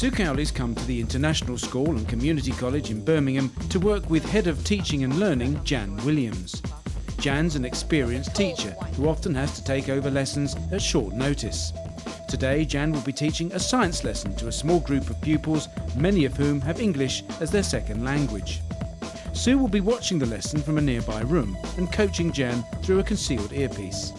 Sue Cowley's come to the International School and Community College in Birmingham to work with Head of Teaching and Learning, Jan Williams. Jan's an experienced teacher who often has to take over lessons at short notice. Today, Jan will be teaching a science lesson to a small group of pupils, many of whom have English as their second language. Sue will be watching the lesson from a nearby room and coaching Jan through a concealed earpiece.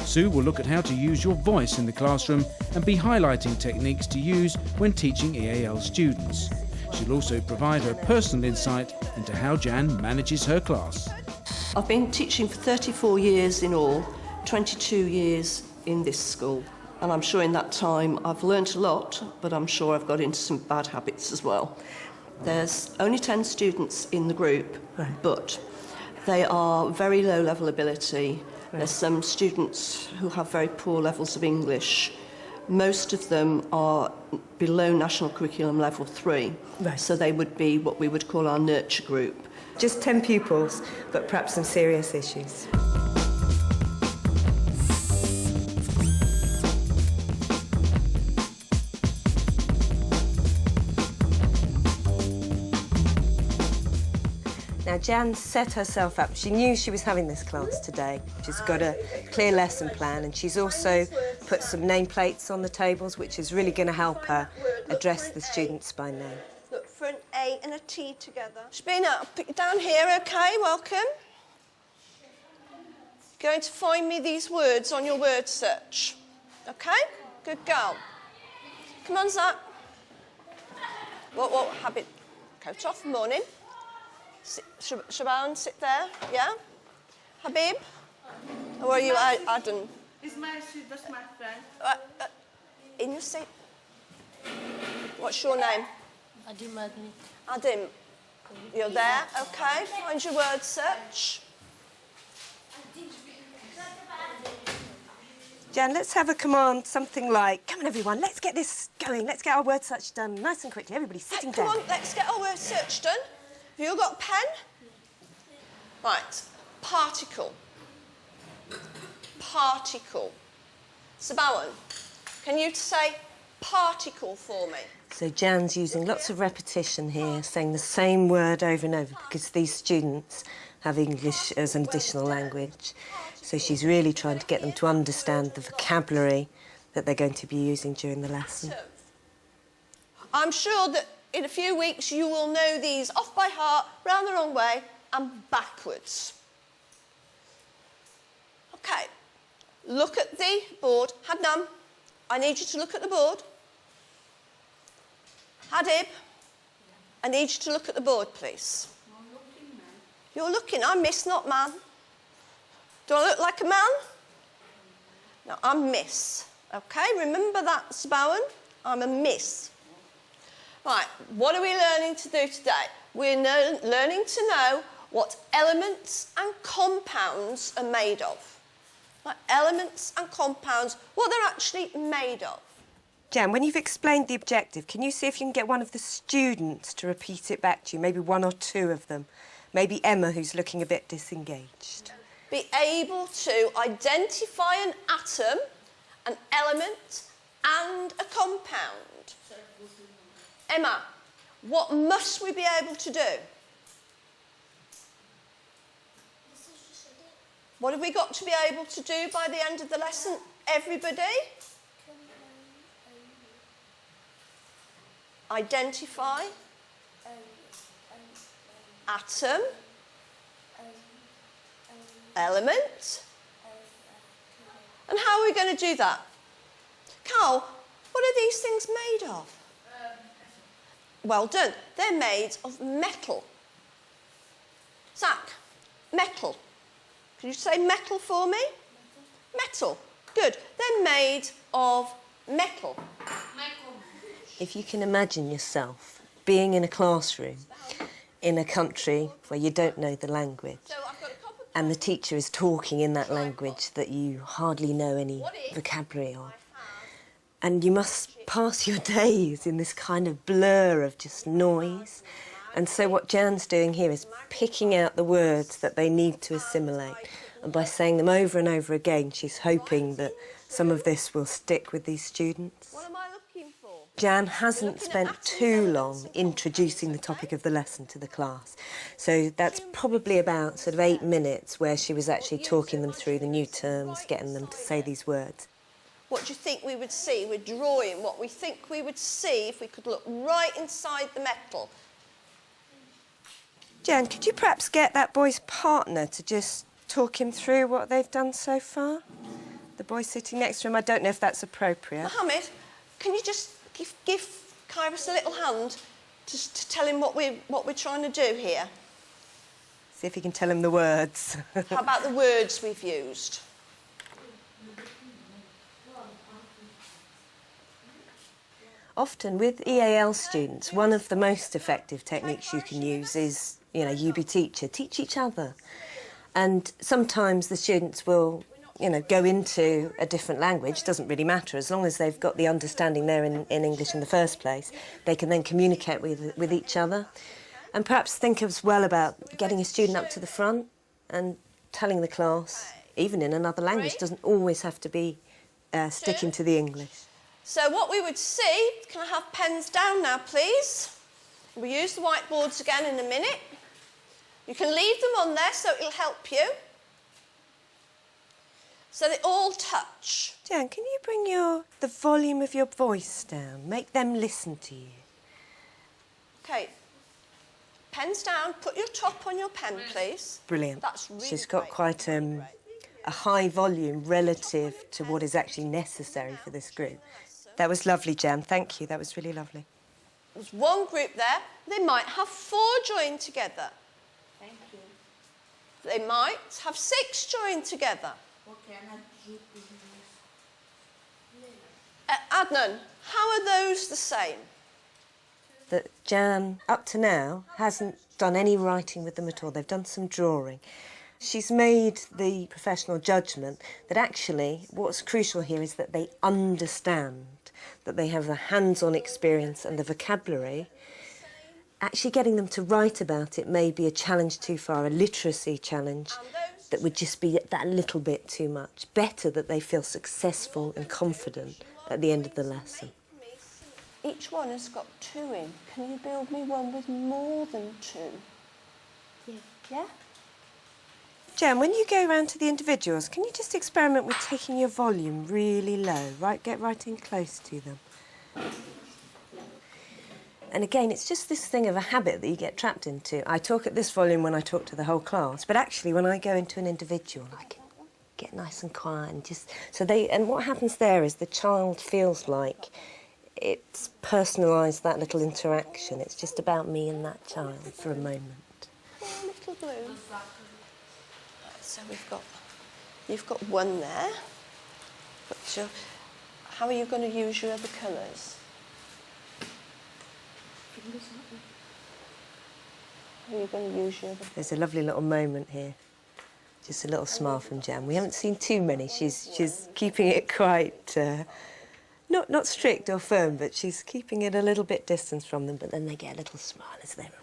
Sue will look at how to use your voice in the classroom and be highlighting techniques to use when teaching EAL students. She'll also provide her personal insight into how Jan manages her class. I've been teaching for 34 years in all, 22 years in this school. And I'm sure in that time I've learnt a lot, but I'm sure I've got into some bad habits as well. There's only 10 students in the group, but they are very low level ability. There's some students who have very poor levels of English. Most of them are below National Curriculum Level 3, so they would be what we would call our nurture group. Just 10 pupils, but perhaps some serious issues. Now, Jan set herself up. She knew she was having this class today. She's got a clear lesson plan, and she's also put some nameplates on the tables, which is really going to help her address the students by name. Look for an A and a T together. Spin up, put you down here, OK? Welcome. You're going to find me these words on your word search. OK? Good girl. Come on, Zach. What habit? Coat off, morning. Shaban, sit there, yeah? Habib? How are you, Adam? That's my friend. In your seat. What's your name? Adim. Adim. You're there, OK. Find your word search. Jan, let's have a command, something like, come on, everyone, let's get this going. Let's get our word search done nice and quickly. Everybody sitting down. Come on, let's get our word search done. Have you got a pen? Right. Particle. Particle. Sabawan, can you say particle for me? So Jan's using lots of repetition here, saying the same word over and over, because these students have English as an additional language. So she's really trying to get them to understand the vocabulary that they're going to be using during the lesson. I'm sure that in a few weeks you will know these off by heart, round the wrong way and backwards. OK, look at the board. Hadnam, I need you to look at the board. Hadib, I need you to look at the board, please. I'm looking, man. You're looking, I'm Miss, not man. Do I look like a man? No, I'm Miss. OK, remember that, Sabawan? I'm a Miss. Right, what are we learning to do today? We're learning to know what elements and compounds are made of. Like elements and compounds, what they're actually made of. Jan, when you've explained the objective, can you see if you can get one of the students to repeat it back to you? Maybe one or two of them. Maybe Emma, who's looking a bit disengaged. Be able to identify an atom, an element, and a compound. Emma, what must we be able to do? What have we got to be able to do by the end of the lesson? Everybody? Identify. Atom. Element. And how are we going to do that? Carl, what are these things made of? Well done. They're made of metal. Zach, metal. Can you say metal for me? Metal. Good. They're made of metal. If you can imagine yourself being in a classroom in a country where you don't know the language, and the teacher is talking in that language that you hardly know any vocabulary of, and you must pass your days in this kind of blur of just noise. And so what Jan's doing here is picking out the words that they need to assimilate. And by saying them over and over again, she's hoping that some of this will stick with these students. What am I looking for? Jan hasn't spent too long introducing the topic of the lesson to the class. So that's probably about sort of 8 minutes where she was actually talking them through the new terms, getting them to say these words. What do you think we would see? We're drawing what we think we would see if we could look right inside the metal. Jan, could you perhaps get that boy's partner to just talk him through what they've done so far? The boy sitting next to him, I don't know if that's appropriate. Mohammed, can you just give Kairos a little hand to tell him what we're trying to do here? See if he can tell him the words. How about the words we've used? Often with EAL students, one of the most effective techniques you can use is, you be teacher, teach each other. And sometimes the students will, go into a different language, doesn't really matter, as long as they've got the understanding there in English in the first place, they can then communicate with each other. And perhaps think as well about getting a student up to the front and telling the class, even in another language, doesn't always have to be sticking to the English. So what we would see, can I have pens down now, please? We'll use the whiteboards again in a minute. You can leave them on there so it'll help you. So they all touch. Jan, can you bring the volume of your voice down? Make them listen to you. OK. Pens down. Put your top on your pen, please. Brilliant. That's really She's got great. quite a high volume relative to what is actually necessary for this group. That was lovely, Jan. Thank you. That was really lovely. There's one group there. They might have 4 joined together. Thank you. They might have 6 joined together. Okay, I'm not joking. Adnan, how are those the same? That Jan, up to now, hasn't done any writing with them at all. They've done some drawing. She's made the professional judgment that actually what's crucial here is that they understand, that they have the hands-on experience and the vocabulary. Actually getting them to write about it may be a challenge too far, a literacy challenge that would just be that little bit too much. Better that they feel successful and confident at the end of the lesson. Each one has got 2 in. Can you build me one with more than 2? Yeah. Yeah? Jan, when you go around to the individuals, can you just experiment with taking your volume really low, right? Get right in close to them. And again, it's just this thing of a habit that you get trapped into. I talk at this volume when I talk to the whole class, but actually when I go into an individual, I can get nice and quiet and just... And what happens there is the child feels like it's personalised, that little interaction. It's just about me and that child for a moment. One little blue. So you've got 1 there. But how are you going to use your other colours? How are you going to use your other colours? There's a lovely little moment here. Just a little smile from Jan. We haven't seen too many. She's keeping it quite, not strict or firm, but she's keeping it a little bit distance from them, but then they get a little smile as their reward.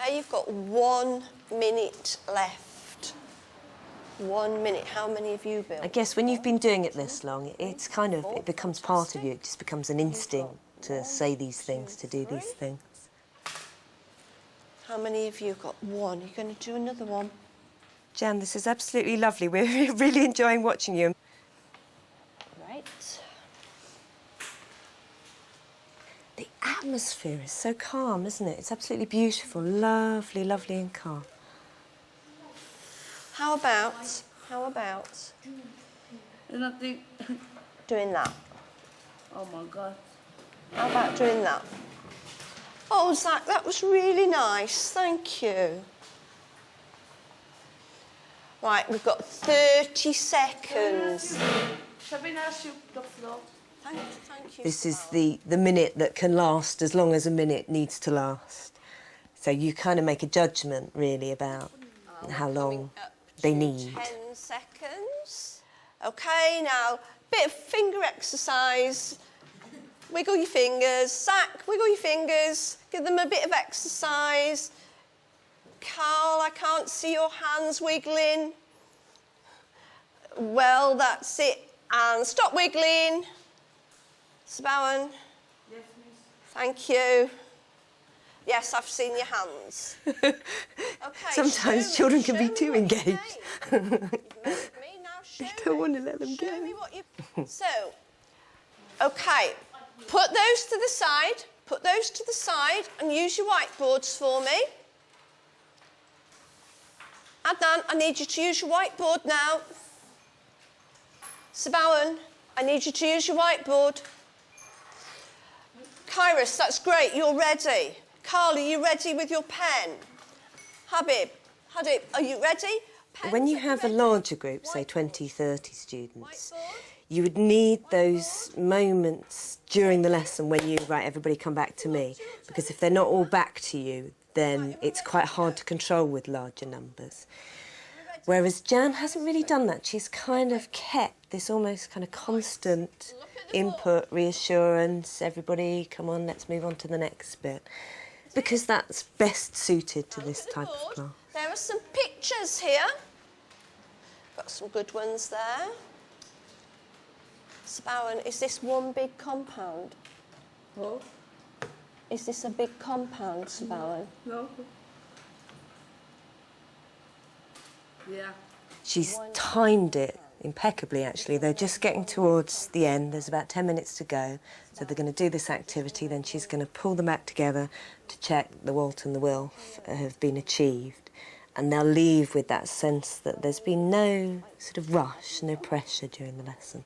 OK, you've got 1 minute left. 1 minute. How many have you built? I guess when you've been doing it this long, it becomes part of you. It just becomes an instinct to say these things, to do these things. How many have you got? 1. You're going to do another one. Jan, this is absolutely lovely. We're really enjoying watching you. Right. The atmosphere is so calm, isn't it? It's absolutely beautiful, lovely, lovely and calm. How about Nothing. doing that? Oh my God. How about doing that? Oh, Zach, that was really nice. Thank you. Right, we've got 30 seconds. Sabina, sweep the floor. Thank you. This is the minute that can last as long as a minute needs to last. So you kind of make a judgment, really, about how long they need. 10 seconds. OK, now, bit of finger exercise. Wiggle your fingers. Zach, wiggle your fingers. Give them a bit of exercise. Carl, I can't see your hands wiggling. Well, that's it. And stop wiggling. Sabawan, Yes, miss. thank you. Yes, I've seen your hands. Okay, Sometimes children can be too engaged. You've made me, now show You don't me. want to let them Show go. me what you... So, okay, put those to the side. Put those to the side and use your whiteboards for me. Adnan, I need you to use your whiteboard now. Sabawan, I need you to use your whiteboard. Kairos, that's great, you're ready. Carl, are you ready with your pen? Habib, are you ready? Pens, When you are have a ready? larger group, say Whiteboard. 20, 30 students, Whiteboard. you would need those moments during the lesson when you, right, everybody come back to me. Because if they're not all back to you, then it's quite hard to control with larger numbers. Whereas Jan hasn't really done that. She's kind of kept this almost kind of constant input, reassurance, everybody, come on, let's move on to the next bit. Because that's best suited to this type of class. There are some pictures here. Got some good ones there. Sabawan, is this one big compound? Oh, Is this a big compound, Sabawan? no. Yeah. She's timed it impeccably, actually. They're just getting towards the end. There's about 10 minutes to go. So they're going to do this activity. Then she's going to pull them back together to check the Walt and the Wilf have been achieved. And they'll leave with that sense that there's been no sort of rush, no pressure during the lesson.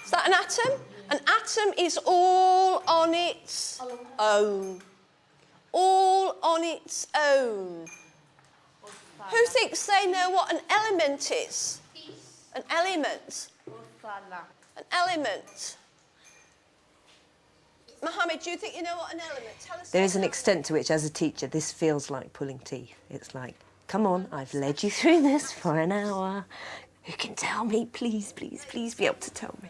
Is that an atom? An atom is all on its own. All on its own. Who thinks they know what an element is? An element. An element. Mohammed, do you think you know what an element? Tell us. There is an extent to which, as a teacher, this feels like pulling teeth. It's like, come on, I've led you through this for an hour. Who can tell me? Please, please, please be able to tell me.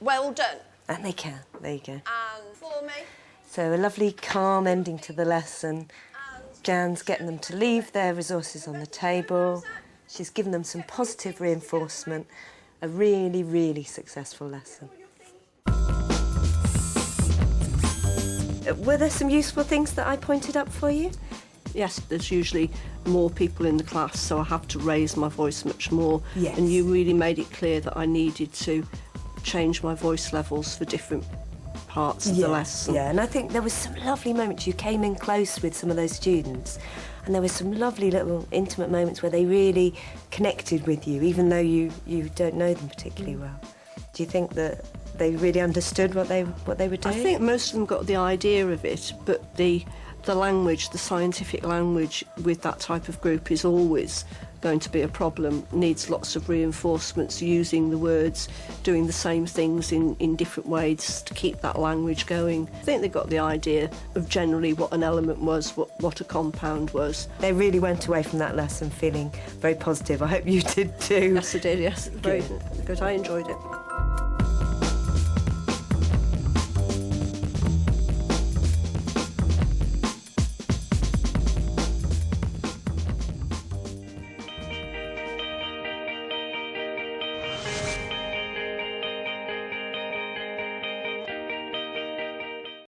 Well done. And they can. There you go. And for me. So a lovely, calm ending to the lesson. Jan's getting them to leave their resources on the table. She's given them some positive reinforcement. A really, really successful lesson. Were there some useful things that I pointed up for you? Yes, there's usually more people in the class, so I have to raise my voice much more. Yes. And you really made it clear that I needed to change my voice levels for different parts of the lesson. Yeah, and I think there was some lovely moments. You came in close with some of those students, and there were some lovely little intimate moments where they really connected with you, even though you don't know them particularly well. Do you think that they really understood what they were doing? I think most of them got the idea of it, but the language, the scientific language with that type of group is always going to be a problem, needs lots of reinforcements, using the words, doing the same things in different ways to keep that language going. I think they got the idea of generally what an element was, what a compound was. They really went away from that lesson feeling very positive. I hope you did too. Yes, I did, yes. Very good. I enjoyed it.